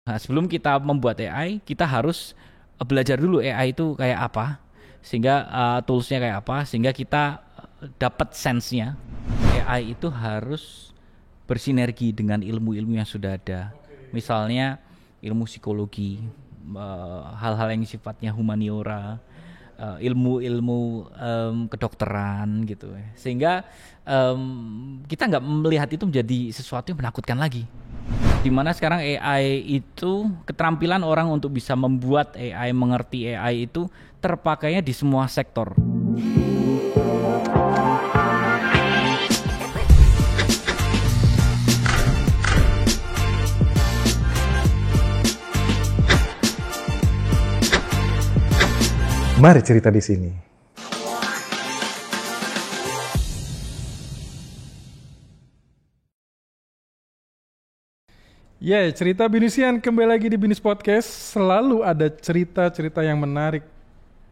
Nah, sebelum kita membuat AI, kita harus belajar dulu AI itu kayak apa, sehingga toolsnya kayak apa, sehingga kita dapat sense-nya. AI itu harus bersinergi dengan ilmu-ilmu yang sudah ada. Misalnya ilmu psikologi, hal-hal yang sifatnya humaniora, ilmu-ilmu kedokteran gitu. Sehingga kita nggak melihat itu menjadi sesuatu yang menakutkan lagi. Dimana sekarang AI itu keterampilan orang untuk bisa membuat AI, mengerti AI itu terpakainya di semua sektor. Mari cerita di sini. Ya, cerita Binusian kembali lagi di Binus Podcast. Selalu ada cerita-cerita yang menarik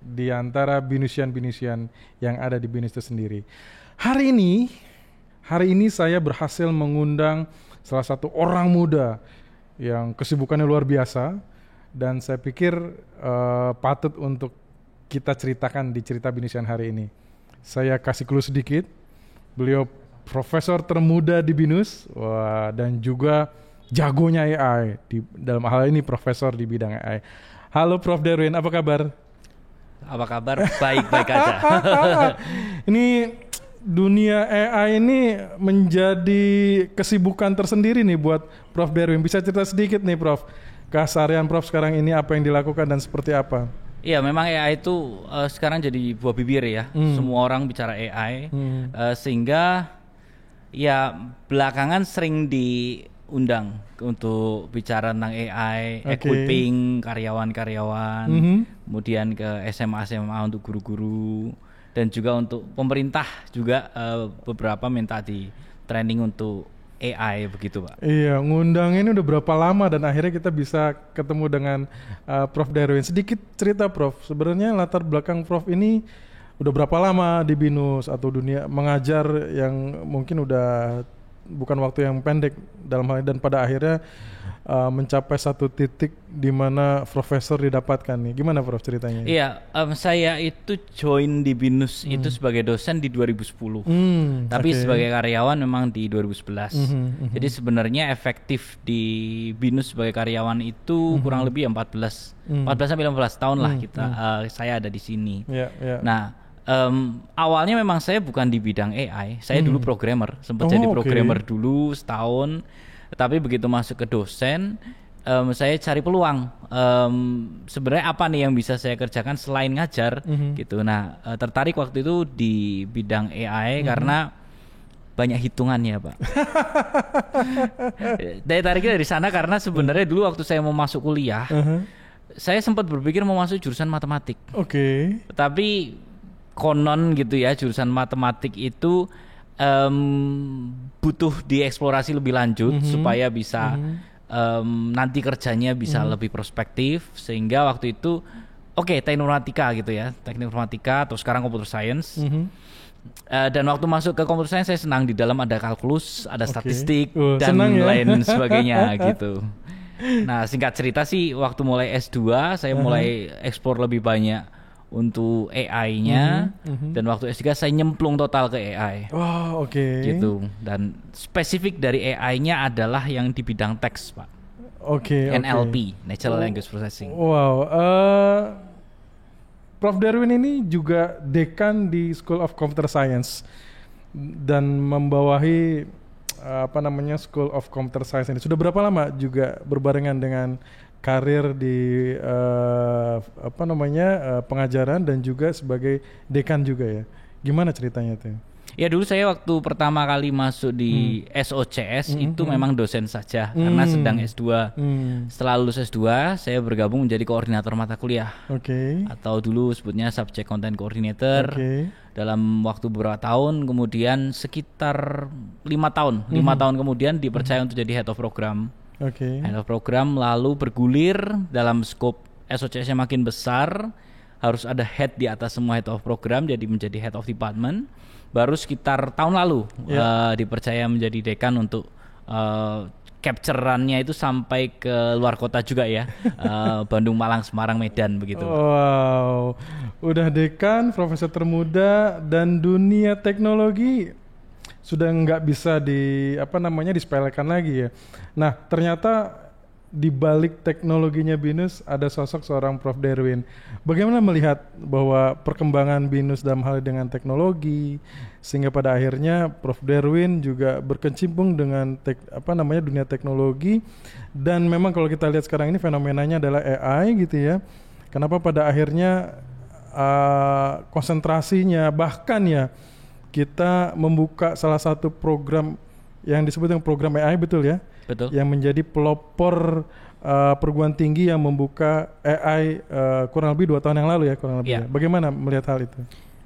di antara Binusian-Binusian yang ada di Binus itu sendiri. Hari ini saya berhasil mengundang salah satu orang muda yang kesibukannya luar biasa dan saya pikir patut untuk kita ceritakan di cerita Binusian hari ini. Saya kasih clue sedikit. Beliau profesor termuda di Binus dan juga jagonya AI dalam hal ini profesor di bidang AI. Halo Prof Derwin, apa kabar? Apa kabar? Baik-baik aja. Ini dunia AI ini menjadi kesibukan tersendiri nih buat Prof Derwin. Bisa cerita sedikit nih Prof, keseharian Prof sekarang ini apa yang dilakukan dan seperti apa? Iya, memang AI itu sekarang jadi buah bibir ya. Semua orang bicara AI, sehingga ya belakangan sering diundang untuk bicara tentang AI, equipping karyawan-karyawan, kemudian ke SMA untuk guru-guru, dan juga untuk pemerintah juga beberapa minta di training untuk AI begitu Pak. Iya, ngundang ini udah berapa lama dan akhirnya kita bisa ketemu dengan Prof Derwin. Sedikit cerita Prof, sebenarnya latar belakang Prof ini udah berapa lama di Binus atau dunia mengajar yang mungkin udah bukan waktu yang pendek dalam hal ini, dan pada akhirnya mencapai satu titik di mana profesor didapatkan nih. Gimana Prof ceritanya? Iya, saya itu join di Binus itu sebagai dosen di 2010. Tapi sebagai karyawan memang di 2011. Jadi sebenarnya efektif di Binus sebagai karyawan itu kurang lebih 14 sampai 15 tahun lah kita saya ada di sini. Nah, awalnya memang saya bukan di bidang AI, saya dulu programmer, sempat jadi programmer dulu setahun, tapi begitu masuk ke dosen, saya cari peluang, sebenarnya apa nih yang bisa saya kerjakan selain ngajar, gitu. Nah, tertarik waktu itu di bidang AI karena banyak hitungannya Pak. Daya tariknya dari sana karena sebenarnya dulu waktu saya mau masuk kuliah, saya sempat berpikir mau masuk jurusan matematik. Tapi konon gitu ya, jurusan matematik itu butuh dieksplorasi lebih lanjut supaya bisa nanti kerjanya bisa lebih prospektif, sehingga waktu itu teknik informatika gitu ya, teknik informatika atau sekarang computer science. Dan waktu masuk ke computer science saya senang, di dalam ada kalkulus, ada statistik dan lain sebagainya gitu. Nah, singkat cerita sih waktu mulai S2 saya mulai eksplor lebih banyak untuk AI-nya, dan waktu S3 saya nyemplung total ke AI. Gitu. Dan spesifik dari AI-nya adalah yang di bidang teks, Pak. NLP, Natural Language Processing. Prof Derwin ini juga dekan di School of Computer Science dan membawahi School of Computer Science ini. Sudah berapa lama juga berbarengan dengan karir di pengajaran dan juga sebagai dekan juga ya? Gimana ceritanya tuh? Ya, dulu saya waktu pertama kali masuk di SOCS itu memang dosen saja karena sedang S2. Setelah lulus S2 saya bergabung menjadi koordinator mata kuliah, atau dulu sebutnya Subject Content Coordinator. Dalam waktu beberapa tahun, kemudian sekitar 5 tahun kemudian dipercaya untuk jadi Head of Program. Head of Program, lalu bergulir dalam skop SOCS-nya makin besar, harus ada head di atas semua Head of Program, jadi menjadi Head of Department. Baru sekitar tahun lalu dipercaya menjadi dekan untuk capture-annya itu sampai ke luar kota juga ya. Bandung, Malang, Semarang, Medan begitu. Wow, udah dekan, profesor termuda, dan dunia teknologi sudah nggak bisa disepelekan lagi ya. Nah, ternyata di balik teknologinya BINUS ada sosok seorang Prof. Derwin. Bagaimana melihat bahwa perkembangan BINUS dalam hal dengan teknologi sehingga pada akhirnya Prof. Derwin juga berkecimpung dengan dunia teknologi, dan memang kalau kita lihat sekarang ini fenomenanya adalah AI gitu ya. Kenapa pada akhirnya konsentrasinya bahkan ya kita membuka salah satu program yang disebut dengan program AI, betul ya? Betul. Yang menjadi pelopor perguruan tinggi yang membuka AI kurang lebih 2 tahun yang lalu ya kurang lebih. Yeah. Ya. Bagaimana melihat hal itu?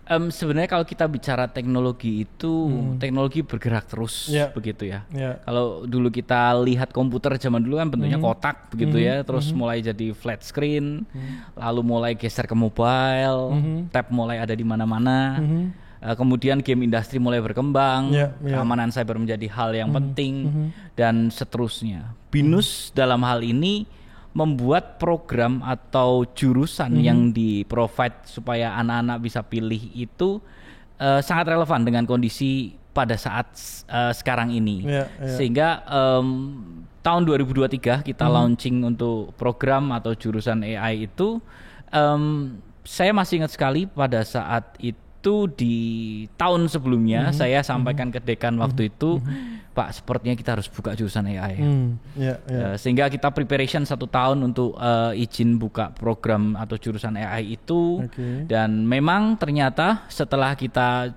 Sebenarnya kalau kita bicara teknologi itu teknologi bergerak terus begitu ya. Yeah. Kalau dulu kita lihat komputer zaman dulu kan bentuknya kotak begitu ya, terus mulai jadi flat screen, lalu mulai geser ke mobile, tab mulai ada di mana-mana. Kemudian game industri mulai berkembang, keamanan cyber menjadi hal yang penting, dan seterusnya. BINUS dalam hal ini membuat program atau jurusan yang di-provide supaya anak-anak bisa pilih itu sangat relevan dengan kondisi pada saat sekarang ini. Sehingga tahun 2023 kita launching untuk program atau jurusan AI itu, saya masih ingat sekali pada saat itu di tahun sebelumnya saya sampaikan ke dekan waktu itu, Pak, sepertinya kita harus buka jurusan AI. Sehingga kita preparation 1 tahun untuk izin buka program atau jurusan AI itu. Dan memang ternyata setelah kita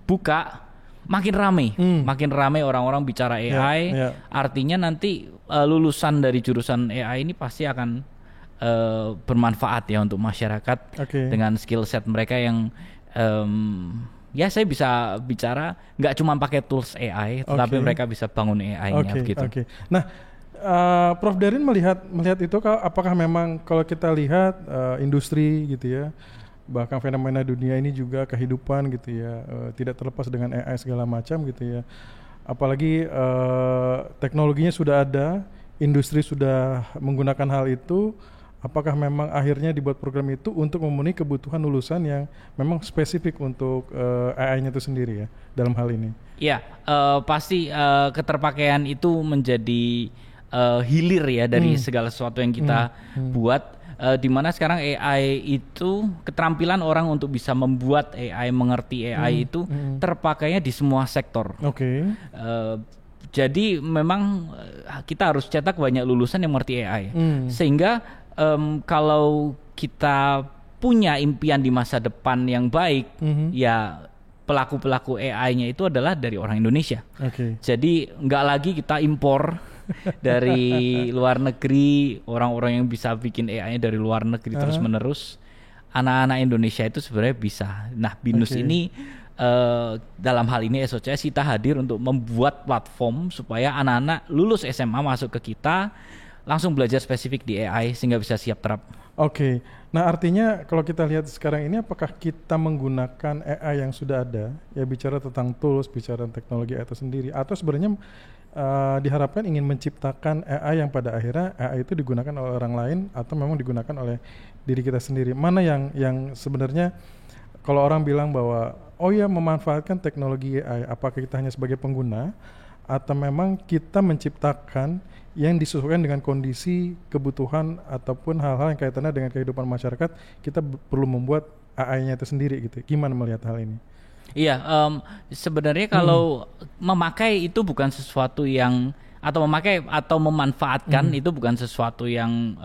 buka makin ramai orang-orang bicara AI. Artinya nanti lulusan dari jurusan AI ini pasti akan bermanfaat ya untuk masyarakat dengan skill set mereka yang ya saya bisa bicara nggak cuma pakai tools AI, tapi mereka bisa bangun AI-nya begitu. Nah, Prof. Derwin melihat itu, apakah memang kalau kita lihat industri gitu ya, bahkan fenomena dunia ini juga kehidupan gitu ya, tidak terlepas dengan AI segala macam gitu ya. Apalagi teknologinya sudah ada, industri sudah menggunakan hal itu. Apakah memang akhirnya dibuat program itu untuk memenuhi kebutuhan lulusan yang memang spesifik untuk AI-nya itu sendiri ya dalam hal ini? Iya, pasti keterpakaian itu menjadi hilir ya dari segala sesuatu yang kita buat. Di mana sekarang AI itu keterampilan orang untuk bisa membuat AI, mengerti AI itu terpakainya di semua sektor. Jadi memang kita harus cetak banyak lulusan yang mengerti AI, sehingga kalau kita punya impian di masa depan yang baik, ya pelaku-pelaku AI-nya itu adalah dari orang Indonesia. Jadi nggak lagi kita impor dari luar negeri, orang-orang yang bisa bikin AI-nya dari luar negeri terus-menerus. Anak-anak Indonesia itu sebenarnya bisa. Nah, BINUS ini dalam hal ini SOCS kita hadir untuk membuat platform supaya anak-anak lulus SMA masuk ke kita langsung belajar spesifik di AI sehingga bisa siap terap. Nah artinya kalau kita lihat sekarang ini, apakah kita menggunakan AI yang sudah ada, ya bicara tentang tools, bicara teknologi AI itu sendiri, atau sebenarnya diharapkan ingin menciptakan AI yang pada akhirnya AI itu digunakan oleh orang lain atau memang digunakan oleh diri kita sendiri? Mana yang sebenarnya kalau orang bilang bahwa memanfaatkan teknologi AI, apakah kita hanya sebagai pengguna atau memang kita menciptakan yang disesuaikan dengan kondisi, kebutuhan ataupun hal-hal yang kaitannya dengan kehidupan masyarakat, kita perlu membuat AI-nya itu sendiri gitu. Gimana melihat hal ini? Iya, sebenarnya kalau memakai itu bukan sesuatu yang, atau memakai atau memanfaatkan itu bukan sesuatu yang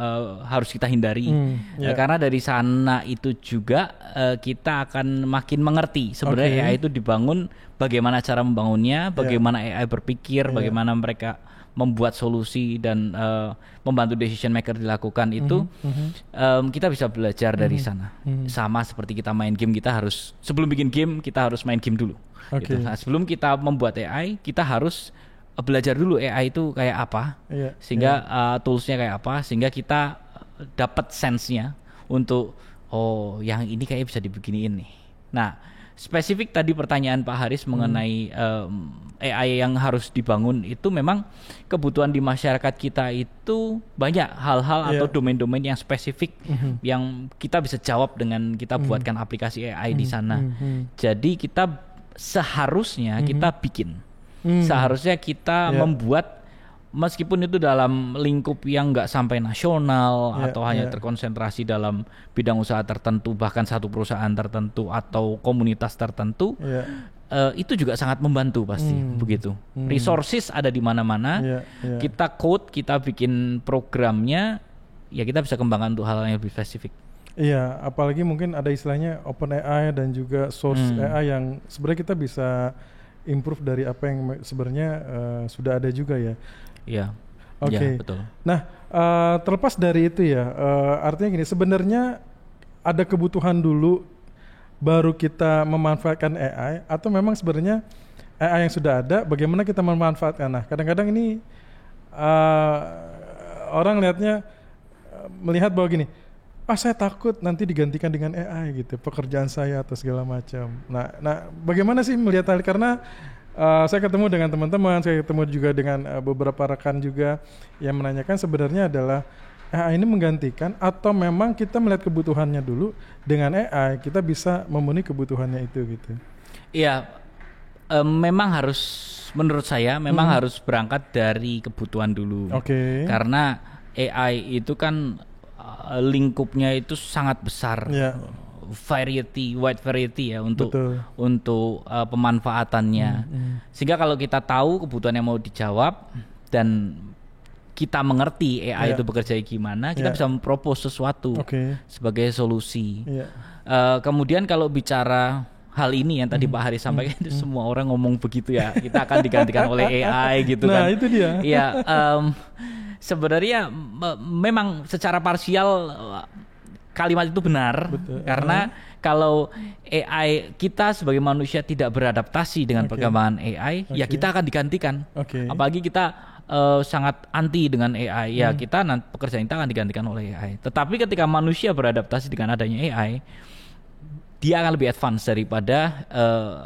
harus kita hindari. Karena dari sana itu juga kita akan makin mengerti sebenarnya AI itu dibangun, bagaimana cara membangunnya, bagaimana AI berpikir, bagaimana mereka membuat solusi dan membantu decision maker dilakukan itu. Kita bisa belajar dari sana. Sama seperti kita main game, kita harus sebelum bikin game kita harus main game dulu. Gitu. Nah, sebelum kita membuat AI, kita harus belajar dulu AI itu kayak apa, sehingga toolsnya kayak apa, sehingga kita dapat sense-nya untuk yang ini kayak bisa dibeginiin nih. Nah, spesifik tadi pertanyaan Pak Haris mengenai AI yang harus dibangun, itu memang kebutuhan di masyarakat kita itu banyak hal-hal atau domain-domain yang spesifik yang kita bisa jawab dengan kita buatkan aplikasi AI di sana. Jadi kita seharusnya kita bikin, seharusnya kita membuat, meskipun itu dalam lingkup yang nggak sampai nasional atau hanya terkonsentrasi dalam bidang usaha tertentu, bahkan satu perusahaan tertentu atau komunitas tertentu, itu juga sangat membantu pasti begitu. Resources ada di mana-mana, kita code, kita bikin programnya, ya kita bisa kembangkan untuk hal yang lebih spesifik. Iya, apalagi mungkin ada istilahnya OpenAI dan juga Source AI yang sebenarnya kita bisa improve dari apa yang sebenarnya sudah ada juga ya. Iya. Oke. Ya, betul. Nah, terlepas dari itu ya, artinya gini, sebenarnya ada kebutuhan dulu baru kita memanfaatkan AI, atau memang sebenarnya AI yang sudah ada, bagaimana kita memanfaatkan? Nah, kadang-kadang ini orang melihat bahwa gini, saya takut nanti digantikan dengan AI gitu, pekerjaan saya atau segala macam. Nah, bagaimana sih melihat hal? Karena saya ketemu dengan teman-teman, saya ketemu juga dengan beberapa rekan juga yang menanyakan sebenarnya adalah AI ini menggantikan atau memang kita melihat kebutuhannya dulu, dengan AI kita bisa memenuhi kebutuhannya itu gitu. Iya, memang harus, menurut saya memang harus berangkat dari kebutuhan dulu. Oke. Karena AI itu kan lingkupnya itu sangat besar. Wide variety ya untuk pemanfaatannya. Sehingga kalau kita tahu kebutuhan yang mau dijawab dan kita mengerti AI itu bekerja gimana, kita bisa mempropose sesuatu sebagai solusi. Kemudian kalau bicara hal ini yang tadi Pak Haris sampaikan, itu semua orang ngomong begitu ya, kita akan digantikan oleh AI gitu kan. Nah, itu dia. Iya, sebenarnya memang secara parsial kalimat itu benar. Betul. Karena kalau AI, kita sebagai manusia tidak beradaptasi dengan perkembangan AI, ya kita akan digantikan. Apalagi kita sangat anti dengan AI, ya kita nanti pekerjaan kita akan digantikan oleh AI. Tetapi ketika manusia beradaptasi dengan adanya AI, dia akan lebih advance daripada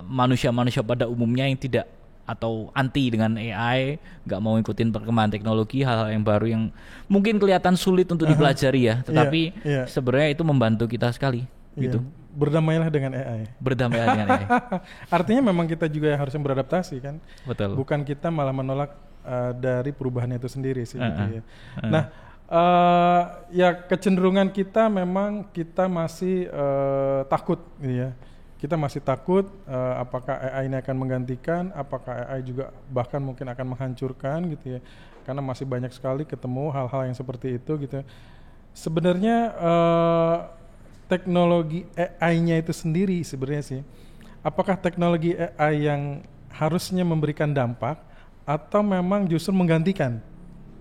manusia-manusia pada umumnya yang tidak, atau anti dengan AI, nggak mau ngikutin perkembangan teknologi, hal-hal yang baru yang mungkin kelihatan sulit untuk dipelajari ya, tetapi sebenarnya itu membantu kita sekali. Gitu. Berdamailah dengan AI. Berdamailah dengan AI. Artinya memang kita juga harus beradaptasi kan. Betul. Bukan kita malah menolak dari perubahannya itu sendiri sih. Gitu ya. Nah, ya kecenderungan kita memang kita masih takut, gitu ya. Kita masih takut apakah AI ini akan menggantikan, apakah AI juga bahkan mungkin akan menghancurkan gitu ya. Karena masih banyak sekali ketemu hal-hal yang seperti itu gitu. Sebenarnya teknologi AI-nya itu sendiri sebenarnya sih, apakah teknologi AI yang harusnya memberikan dampak atau memang justru menggantikan?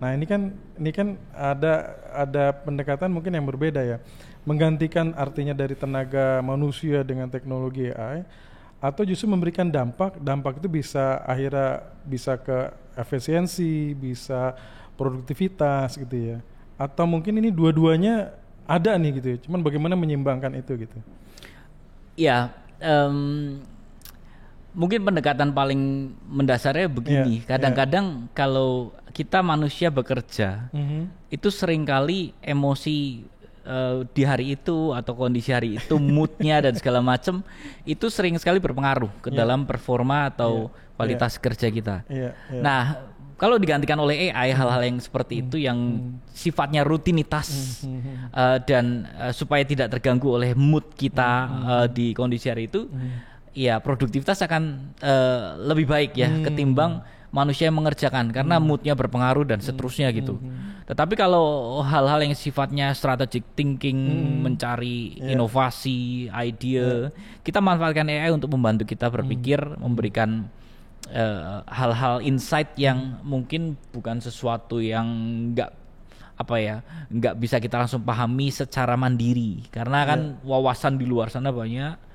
Nah, ini kan ada pendekatan mungkin yang berbeda ya. Menggantikan artinya dari tenaga manusia dengan teknologi AI, atau justru memberikan dampak itu bisa akhirnya bisa ke efisiensi, bisa produktivitas gitu ya. Atau mungkin ini dua-duanya ada nih gitu ya. Cuman bagaimana menyeimbangkan itu gitu. Ya, mungkin pendekatan paling mendasarnya begini. Kadang-kadang kalau kita manusia bekerja, itu seringkali emosi di hari itu atau kondisi hari itu, moodnya dan segala macam itu sering sekali berpengaruh ke dalam performa atau kualitas kerja kita. Nah, kalau digantikan oleh AI, hal-hal yang seperti itu yang sifatnya rutinitas dan supaya tidak terganggu oleh mood kita di kondisi hari itu, ya produktivitas akan lebih baik ya ketimbang manusia yang mengerjakan, karena moodnya berpengaruh dan seterusnya gitu. Tetapi kalau hal-hal yang sifatnya strategic thinking, mencari inovasi, ide, kita manfaatkan AI untuk membantu kita berpikir, memberikan hal-hal insight yang mungkin bukan sesuatu yang nggak bisa kita langsung pahami secara mandiri, karena kan wawasan di luar sana banyak.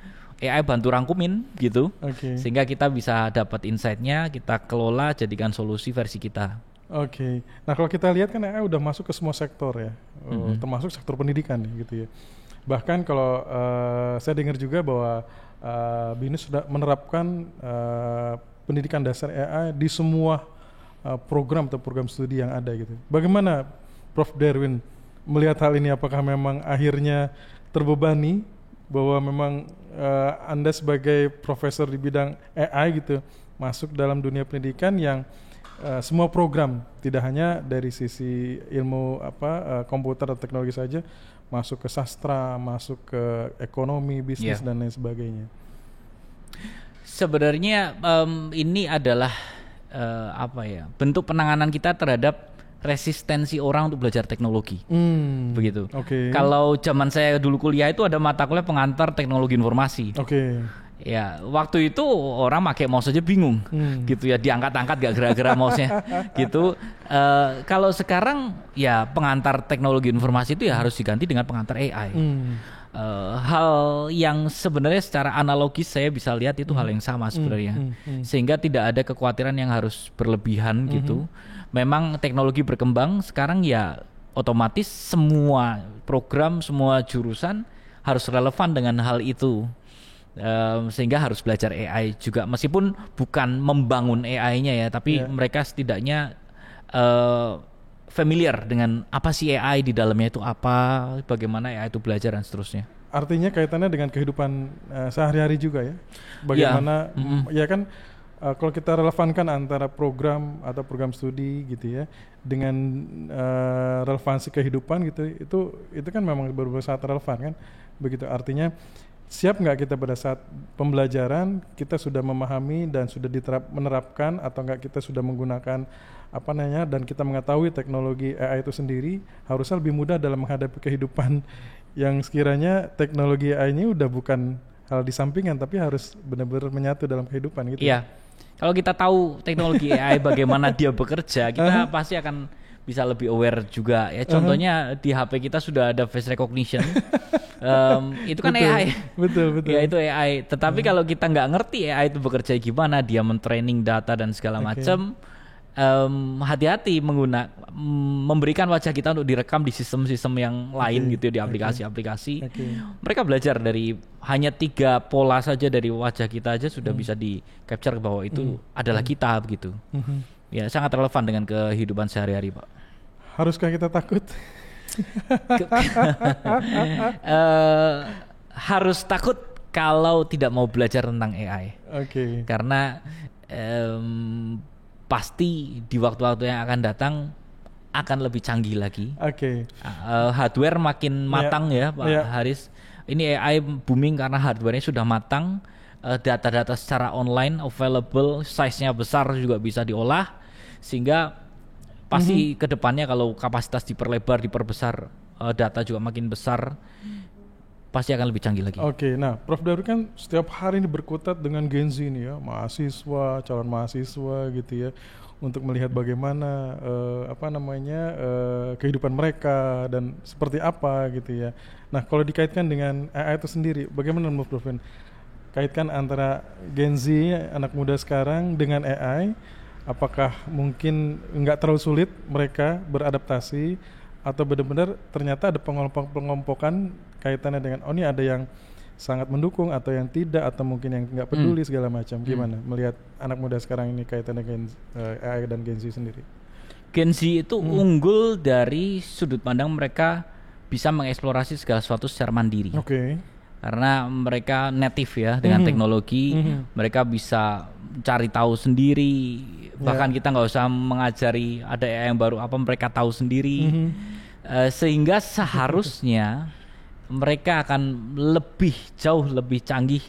AI bantu rangkumin gitu, sehingga kita bisa dapat insight-nya, kita kelola, jadikan solusi versi kita. Nah kalau kita lihat kan AI udah masuk ke semua sektor ya, termasuk sektor pendidikan gitu ya. Bahkan kalau saya dengar juga bahwa BINUS sudah menerapkan pendidikan dasar AI di semua program atau program studi yang ada gitu. Bagaimana Prof. Darwin melihat hal ini? Apakah memang akhirnya terbebani bahwa memang Anda sebagai profesor di bidang AI gitu masuk dalam dunia pendidikan yang semua program, tidak hanya dari sisi ilmu komputer atau teknologi saja, masuk ke sastra, masuk ke ekonomi, bisnis dan lain sebagainya. Sebenarnya ini adalah bentuk penanganan kita terhadap resistensi orang untuk belajar teknologi, begitu. Kalau zaman saya dulu kuliah itu ada mata kuliah pengantar teknologi informasi. Ya, waktu itu orang pakai mouse aja bingung, gitu ya, diangkat-angkat gak gerak-gerak mouse-nya, gitu. Kalau sekarang ya pengantar teknologi informasi itu ya harus diganti dengan pengantar AI. Hal yang sebenarnya secara analogis saya bisa lihat itu hal yang sama sebenarnya, sehingga tidak ada kekhawatiran yang harus berlebihan gitu. Memang teknologi berkembang sekarang ya otomatis semua program, semua jurusan harus relevan dengan hal itu. Sehingga harus belajar AI juga, meskipun bukan membangun AI-nya ya, tapi mereka setidaknya familiar dengan apa sih AI di dalamnya itu apa, bagaimana AI itu belajar dan seterusnya. Artinya kaitannya dengan kehidupan sehari-hari juga ya. Bagaimana ya kan kalau kita relevankan antara program atau program studi gitu ya dengan relevansi kehidupan gitu, itu kan memang benar-benar sangat relevan kan. Begitu, artinya siap nggak kita pada saat pembelajaran kita sudah memahami dan sudah menerapkan, atau nggak kita sudah menggunakan dan kita mengetahui teknologi AI itu sendiri, harusnya lebih mudah dalam menghadapi kehidupan yang sekiranya teknologi AI ini udah bukan hal di sampingan tapi harus benar-benar menyatu dalam kehidupan gitu. Iya. Kalau kita tahu teknologi AI bagaimana dia bekerja, kita pasti akan bisa lebih aware juga ya. Contohnya di HP kita sudah ada face recognition. Itu kan betul, AI. Betul. Ya itu AI. Tetapi kalau kita nggak ngerti AI itu bekerja gimana, dia men-training data dan segala macam, hati-hati memberikan wajah kita untuk direkam di sistem-sistem yang lain gitu, di aplikasi-aplikasi. Mereka belajar dari hanya 3 pola saja dari wajah kita aja sudah bisa di capture bahwa itu adalah kita begitu. Ya sangat relevan dengan kehidupan sehari-hari, Pak. Haruskah kita takut? Harus takut kalau tidak mau belajar tentang AI. Karena pasti di waktu-waktu yang akan datang akan lebih canggih lagi. Hardware makin matang ya Pak Haris. Ini AI booming karena hardware-nya sudah matang, data-data secara online available, size-nya besar juga bisa diolah, sehingga pasti kedepannya kalau kapasitas diperlebar, diperbesar, data juga makin besar, pasti akan lebih canggih lagi. Nah Prof. Darwin kan setiap hari ini berkutat dengan Gen Z ini ya, mahasiswa, calon mahasiswa gitu ya, untuk melihat bagaimana kehidupan mereka dan seperti apa gitu ya. Nah kalau dikaitkan dengan AI itu sendiri, bagaimana menurut Prof. Kaitkan antara Gen Z, anak muda sekarang dengan AI, apakah mungkin nggak terlalu sulit mereka beradaptasi, atau benar-benar ternyata ada pengompokan kaitannya dengan ini ada yang sangat mendukung atau yang tidak, atau mungkin yang nggak peduli segala macam. Gimana melihat anak muda sekarang ini kaitannya dengan AI dan Gen Z sendiri? Gen Z itu unggul dari sudut pandang mereka bisa mengeksplorasi segala sesuatu secara mandiri. Karena mereka native ya dengan teknologi, mereka bisa cari tahu sendiri. Bahkan kita nggak usah mengajari ada AI yang baru apa, mereka tahu sendiri. Sehingga seharusnya mereka akan jauh lebih canggih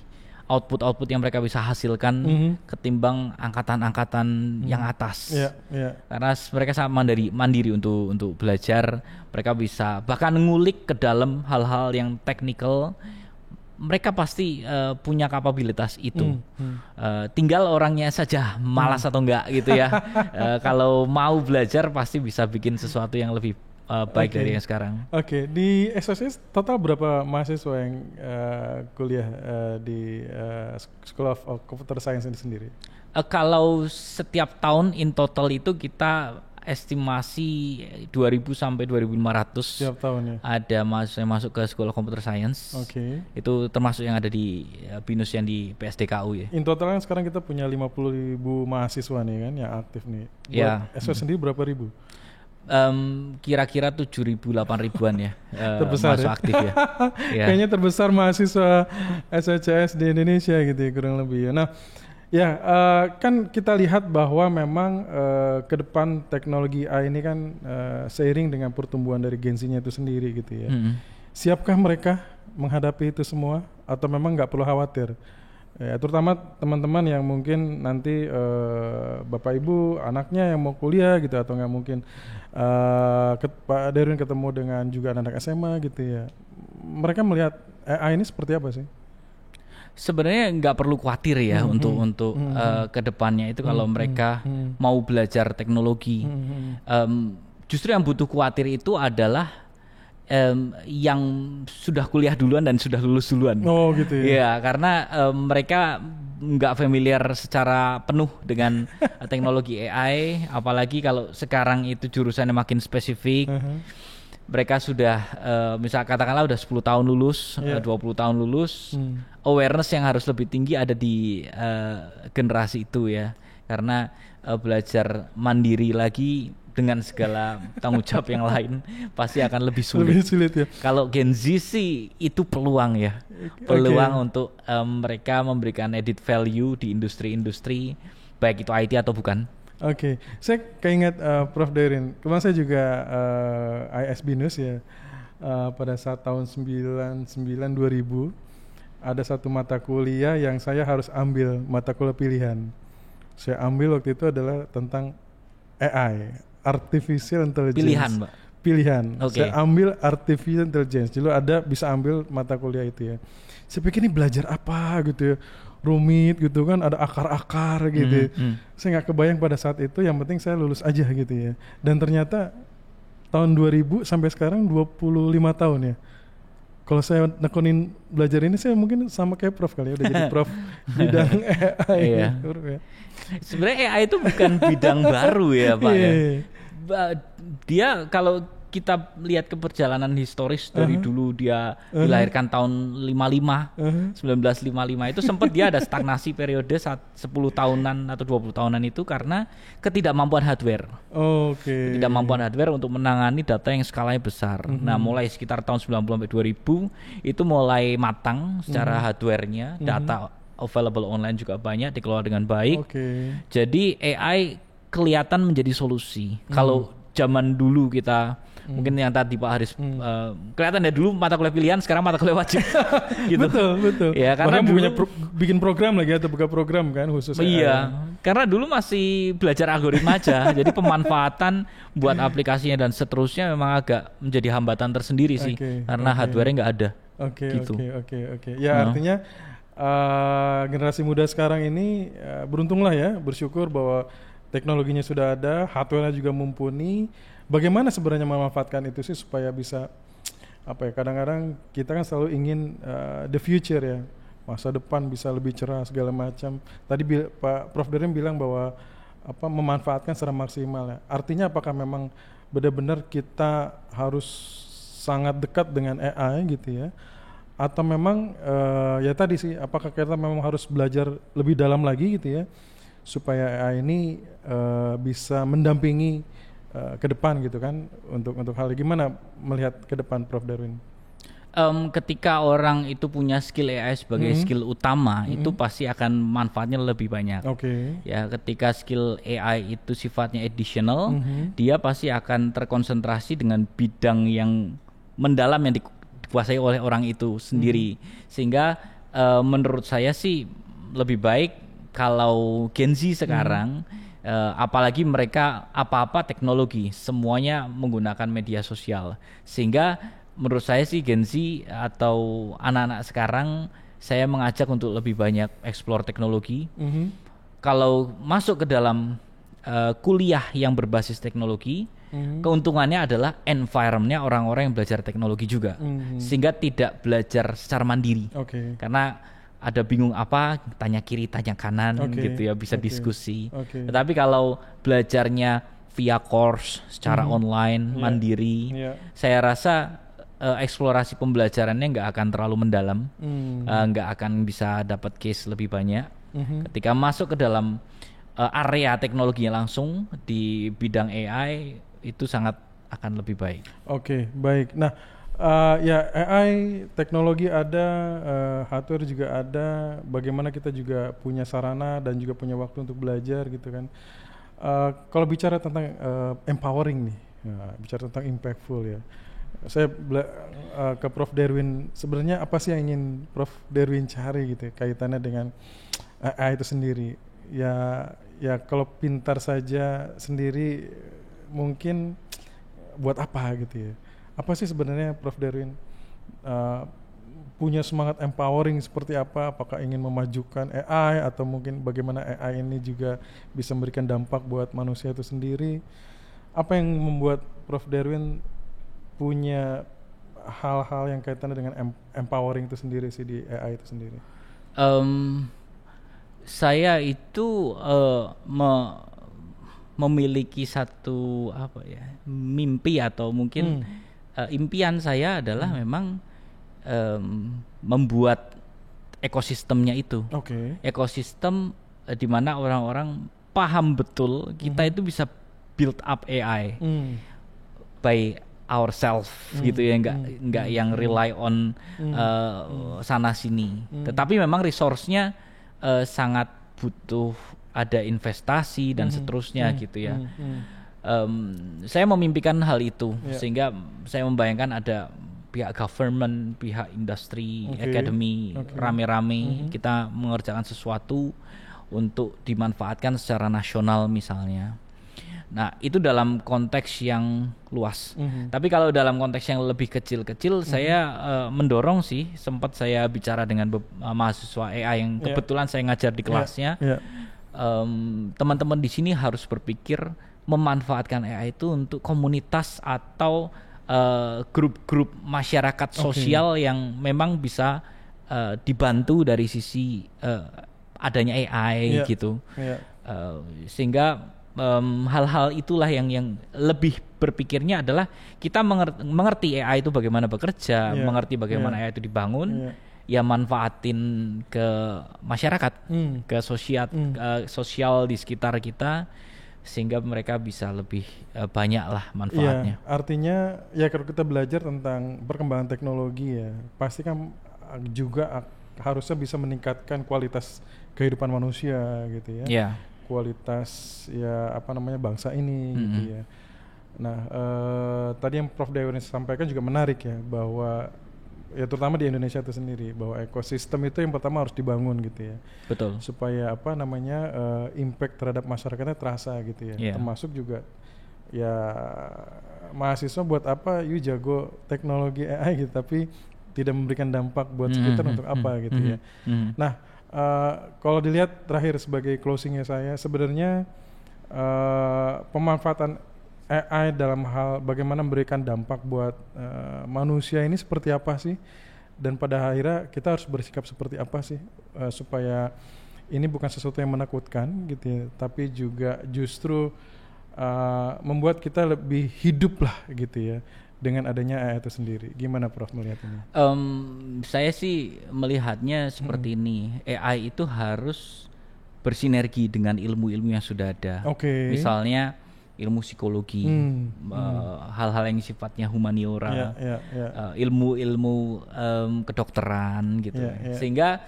output yang mereka bisa hasilkan ketimbang angkatan-angkatan yang atas. Karena mereka sangat mandiri untuk belajar. Mereka bisa bahkan ngulik ke dalam hal-hal yang teknikal. Mereka pasti punya kapabilitas itu. Tinggal orangnya saja malas atau enggak gitu ya. Kalau mau belajar pasti bisa bikin sesuatu yang lebih baik dari yang sekarang. Di SOS total berapa mahasiswa yang kuliah di School of Computer Science ini sendiri? Kalau setiap tahun in total itu kita estimasi 2000 sampai 2500 Setiap tahun ya. ada yang masuk ke sekolah computer science. Itu termasuk yang ada di BINUS yang di PSDKU ya. In total kan sekarang kita punya 50.000 mahasiswa nih kan yang aktif nih. Buat SW sendiri berapa ribu? Kira-kira 7.000-8.000-an ya. Terbesar masuk ya? aktif ya. Ya. Kayaknya terbesar mahasiswa SWCS di Indonesia gitu ya kurang lebih ya. Nah ya kan kita lihat bahwa memang ke depan teknologi AI ini kan seiring dengan pertumbuhan dari Gen Z-nya itu sendiri gitu ya. Siapkah mereka menghadapi itu semua atau memang nggak perlu khawatir? Ya, terutama teman-teman yang mungkin nanti bapak ibu anaknya yang mau kuliah gitu atau nggak mungkin Pak Darwin ketemu dengan juga anak SMA gitu ya. Mereka melihat AI ini seperti apa sih? Sebenarnya nggak perlu khawatir ya untuk kedepannya itu kalau mereka mau belajar teknologi. Justru yang butuh khawatir itu adalah yang sudah kuliah duluan dan sudah lulus duluan. Oh gitu ya. Iya, karena mereka nggak familiar secara penuh dengan teknologi AI, apalagi kalau sekarang itu jurusannya makin spesifik. Mereka sudah misal katakanlah udah 10 tahun lulus, 20 tahun lulus, awareness yang harus lebih tinggi ada di generasi itu ya. Karena belajar mandiri lagi dengan segala tanggung jawab yang lain pasti akan lebih sulit. Lebih sulit ya. Kalau Gen Z sih itu peluang ya, peluang untuk mereka memberikan added value di industri-industri baik itu IT atau bukan. Oke, saya keinget Prof. Darwin. Kemarin saya juga IS BINUS ya. Pada saat tahun 99-2000 ada satu mata kuliah yang saya harus ambil, mata kuliah pilihan. Saya ambil waktu itu adalah tentang AI. Artificial Intelligence. Pilihan, Mbak. Pilihan. Okay. Saya ambil Artificial Intelligence. Dulu ada bisa ambil mata kuliah itu ya. Saya pikir ini belajar apa gitu ya. Rumit gitu kan, ada akar-akar gitu. Saya nggak kebayang pada saat itu, yang penting saya lulus aja gitu ya. Dan ternyata tahun 2000 sampai sekarang 25 tahun ya. Kalau saya nekonin belajar ini, saya mungkin sama kayak Prof kali ya, udah jadi Prof bidang AI. Iya. Sebenarnya AI itu bukan bidang baru ya Pak ya. Dia kalau kita lihat ke perjalanan historis dari dulu dia dilahirkan tahun 1955 itu sempat dia ada stagnasi periode 10 tahunan atau 20 tahunan itu karena ketidakmampuan hardware. Ketidakmampuan hardware untuk menangani data yang skalanya besar. Nah, mulai sekitar tahun 90 sampai 2000 itu mulai matang secara hardware-nya, data available online juga banyak, dikelola dengan baik. Jadi AI kelihatan menjadi solusi. Kalau zaman dulu kita mungkin yang tadi Pak Haris kelihatan ya dulu mata kuliah pilihan, sekarang mata kuliah wajib. Gitu. Betul. Ya, karena dulu, bikin program lagi atau buka program kan khusus. Iya, karena dulu masih belajar algoritma aja. Jadi pemanfaatan buat aplikasinya dan seterusnya memang agak menjadi hambatan tersendiri sih, karena hardware-nya nggak ada. Oke. Ya artinya generasi muda sekarang ini beruntunglah ya, bersyukur bahwa teknologinya sudah ada, hardware-nya juga mumpuni. Bagaimana sebenarnya memanfaatkan itu sih supaya bisa kadang-kadang kita kan selalu ingin the future ya, masa depan bisa lebih cerah segala macam. Tadi Pak Prof. Darwin bilang bahwa memanfaatkan secara maksimal ya. Artinya apakah memang benar-benar kita harus sangat dekat dengan AI gitu ya, atau memang ya tadi sih apakah kita memang harus belajar lebih dalam lagi gitu ya supaya AI ini bisa mendampingi ke depan gitu kan untuk hal gimana melihat ke depan Prof. Darwin? Ketika orang itu punya skill AI sebagai skill utama, itu pasti akan manfaatnya lebih banyak. Ya, ketika skill AI itu sifatnya additional, dia pasti akan terkonsentrasi dengan bidang yang mendalam yang dikuasai oleh orang itu sendiri. Sehingga menurut saya sih lebih baik kalau Gen Z sekarang apalagi mereka apa-apa teknologi semuanya menggunakan media sosial, sehingga menurut saya sih Gen Z atau anak-anak sekarang saya mengajak untuk lebih banyak explore teknologi. Kalau masuk ke dalam kuliah yang berbasis teknologi, keuntungannya adalah environment-nya orang-orang yang belajar teknologi juga, sehingga tidak belajar secara mandiri. Karena ada bingung apa, tanya kiri, tanya kanan gitu ya, bisa diskusi. Tetapi kalau belajarnya via course secara online, mandiri. Saya rasa eksplorasi pembelajarannya nggak akan terlalu mendalam, nggak akan bisa dapat case lebih banyak. Ketika masuk ke dalam area teknologinya langsung di bidang AI itu sangat akan lebih baik. Oke, baik. Nah, ya AI teknologi ada, hardware juga ada. Bagaimana kita juga punya sarana dan juga punya waktu untuk belajar gitu kan. Kalau bicara tentang empowering nih, bicara tentang impactful ya. Saya ke Prof. Derwin, sebenarnya apa sih yang ingin Prof. Derwin cari gitu kaitannya dengan AI itu sendiri? Ya kalau pintar saja sendiri mungkin buat apa gitu ya? Apa sih sebenarnya Prof. Derwin punya semangat empowering seperti apa? Apakah ingin memajukan AI atau mungkin bagaimana AI ini juga bisa memberikan dampak buat manusia itu sendiri? Apa yang membuat Prof. Derwin punya hal-hal yang kaitannya dengan empowering itu sendiri sih di AI itu sendiri? Saya itu memiliki satu mimpi atau mungkin impian saya adalah memang membuat ekosistemnya itu. Ekosistem di mana orang-orang paham betul kita itu bisa build up AI by ourselves gitu ya, nggak yang rely on sana sini. Tetapi memang resource-nya sangat butuh ada investasi dan seterusnya gitu ya. Saya memimpikan hal itu sehingga saya membayangkan ada pihak government, pihak industri, academy, rame-rame kita mengerjakan sesuatu untuk dimanfaatkan secara nasional misalnya. Nah, itu dalam konteks yang luas. Tapi kalau dalam konteks yang lebih kecil-kecil, saya mendorong sih, sempat saya bicara dengan mahasiswa AI yang kebetulan saya ngajar di kelasnya. Teman-teman di sini harus berpikir memanfaatkan AI itu untuk komunitas atau grup-grup masyarakat sosial yang memang bisa dibantu dari sisi adanya AI gitu. Sehingga hal-hal itulah yang lebih berpikirnya adalah kita mengerti AI itu bagaimana bekerja, mengerti bagaimana AI itu dibangun, ya manfaatin ke masyarakat, ke sosial di sekitar kita, sehingga mereka bisa lebih banyak lah manfaatnya. Artinya ya kalau kita belajar tentang perkembangan teknologi ya, pasti kan juga harusnya bisa meningkatkan kualitas kehidupan manusia gitu ya. Kualitas bangsa ini gitu ya. Nah, tadi yang Prof. Derwin sampaikan juga menarik ya, bahwa ya terutama di Indonesia itu sendiri, bahwa ekosistem itu yang pertama harus dibangun gitu ya. Betul. Supaya impact terhadap masyarakatnya terasa gitu ya. Termasuk juga ya mahasiswa buat apa you jago teknologi AI gitu tapi tidak memberikan dampak buat sekitar untuk apa gitu ya. Nah, kalau dilihat terakhir sebagai closingnya saya, sebenarnya pemanfaatan AI dalam hal bagaimana memberikan dampak buat manusia ini seperti apa sih? Dan pada akhirnya kita harus bersikap seperti apa sih supaya ini bukan sesuatu yang menakutkan gitu ya, tapi juga justru membuat kita lebih hidup lah gitu ya dengan adanya AI itu sendiri. Gimana Prof melihat ini? Saya sih melihatnya seperti ini. AI itu harus bersinergi dengan ilmu-ilmu yang sudah ada. Misalnya ilmu psikologi, hal-hal yang sifatnya humaniora, ilmu-ilmu kedokteran gitu. Sehingga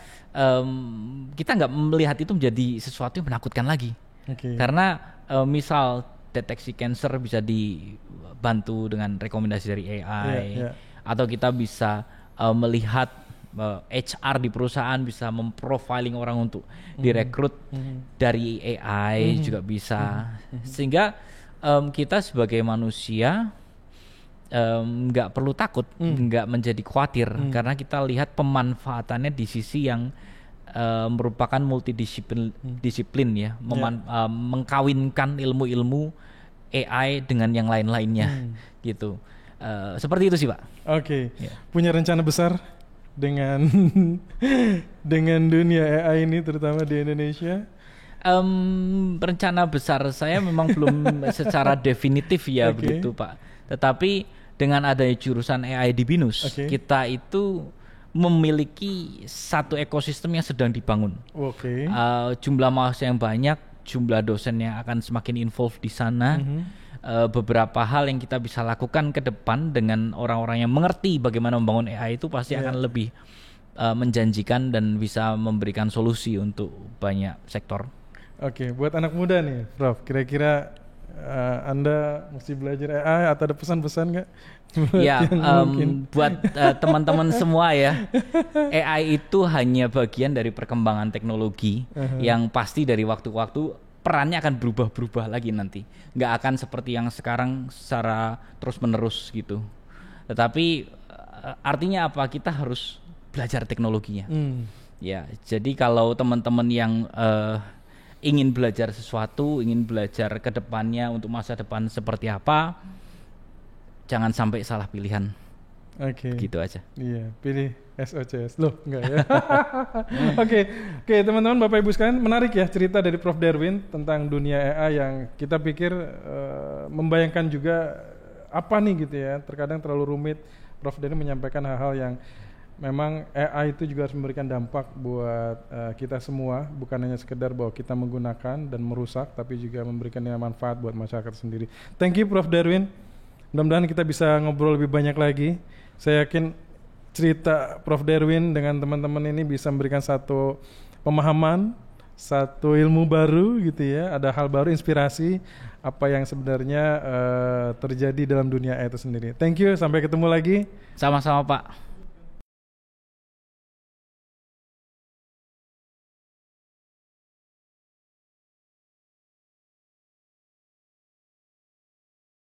kita nggak melihat itu menjadi sesuatu yang menakutkan lagi. Karena misal deteksi cancer bisa dibantu dengan rekomendasi dari AI, atau kita bisa melihat HR di perusahaan bisa memprofiling orang untuk direkrut dari AI juga bisa, sehingga kita sebagai manusia nggak perlu takut, nggak menjadi khawatir karena kita lihat pemanfaatannya di sisi yang merupakan multidisiplin ya, mengkawinkan ilmu-ilmu AI dengan yang lain-lainnya gitu. Seperti itu sih Pak. Punya rencana besar dengan dunia AI ini terutama di Indonesia? Rencana besar saya memang belum secara definitif ya begitu Pak. Tetapi dengan adanya jurusan AI di BINUS, kita itu memiliki satu ekosistem yang sedang dibangun. Jumlah mahasiswa yang banyak, jumlah dosen yang akan semakin involved di sana. Beberapa hal yang kita bisa lakukan ke depan dengan orang-orang yang mengerti bagaimana membangun AI itu pasti akan lebih menjanjikan dan bisa memberikan solusi untuk banyak sektor. Buat anak muda nih, Prof, kira-kira Anda mesti belajar AI atau ada pesan-pesan nggak? Ya, buat teman-teman semua ya, AI itu hanya bagian dari perkembangan teknologi yang pasti dari waktu ke waktu perannya akan berubah-berubah lagi nanti. Nggak akan seperti yang sekarang secara terus-menerus gitu. Tetapi artinya apa? Kita harus belajar teknologinya. Ya, jadi kalau teman-teman yang ingin belajar sesuatu, ingin belajar ke depannya untuk masa depan seperti apa, jangan sampai salah pilihan. Gitu aja. Iya, pilih SOCS. Loh, enggak ya. Oke, teman-teman, Bapak Ibu sekalian, menarik ya cerita dari Prof Darwin tentang dunia AI yang kita pikir membayangkan juga apa nih gitu ya. Terkadang terlalu rumit. Prof Darwin menyampaikan hal-hal yang memang AI itu juga harus memberikan dampak buat kita semua, bukan hanya sekedar bahwa kita menggunakan dan merusak, tapi juga memberikan nilai manfaat buat masyarakat sendiri. Thank you Prof Darwin. Mudah-mudahan kita bisa ngobrol lebih banyak lagi. Saya yakin cerita Prof Darwin dengan teman-teman ini bisa memberikan satu pemahaman, satu ilmu baru gitu ya, ada hal baru, inspirasi apa yang sebenarnya terjadi dalam dunia AI itu sendiri. Thank you, sampai ketemu lagi. Sama-sama Pak.